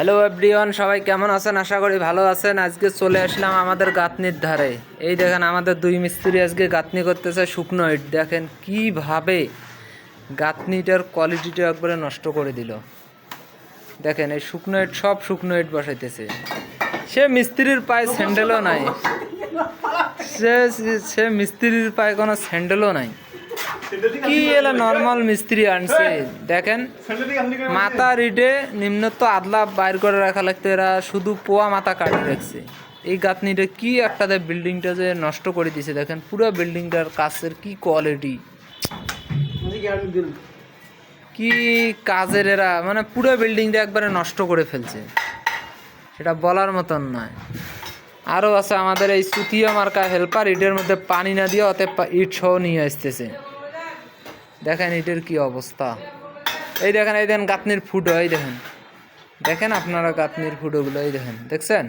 Hello everyone, সবাই কেমন আছেন? আশা করি ভালো আছেন। আজকে চলে আসলাম আমাদের গাঁথনির ধারে। এই দেখেন আমাদের দুই মিস্ত্রি আজকে গাঁথনি করতেছে শুকনো ইট। দেখেন কিভাবে গাঁথনিটার কোয়ালিটিটা একবারে নষ্ট করে দিল। দেখেন এই শুকনো ইট, সব শুকনো ইট বসাইতেছে। সে মিস্ত্রির পায়ে স্যান্ডেলও নাই, সে মিস্ত্রির পায়ে কোনো স্যান্ডেলও নাই। কি এলা নর্মাল মিস্ত্রি আনছে। দেখেন মাথার ইটে নিম্নত আদলা বাইর করে রাখা লাগতো, এরা শুধু পোয়া মাথা কাটি রাখছে। এই গাঁথনিটা কি একটা বিল্ডিংটা যে নষ্ট করে দিছে। দেখেন পুরো বিল্ডিংটার কাছের কি কোয়ালিটি, কি কাজের এরা, মানে পুরো বিল্ডিংটা একবারে নষ্ট করে ফেলছে, সেটা বলার মতন নয়। আরও আছে আমাদের এই সুতিয়া মার্কা হেল্পার, ইটের মধ্যে পানি না দিয়ে অতএব ইট সহ নিয়ে আসতেছে। দেখেন ইটের কি অবস্থা। এই দেখেন, এই দেখেন গাঁথনির ফুটো, এই দেখেন, দেখেন আপনারা গাঁথনির ফুটোগুলো, এই দেখেন, দেখছেন।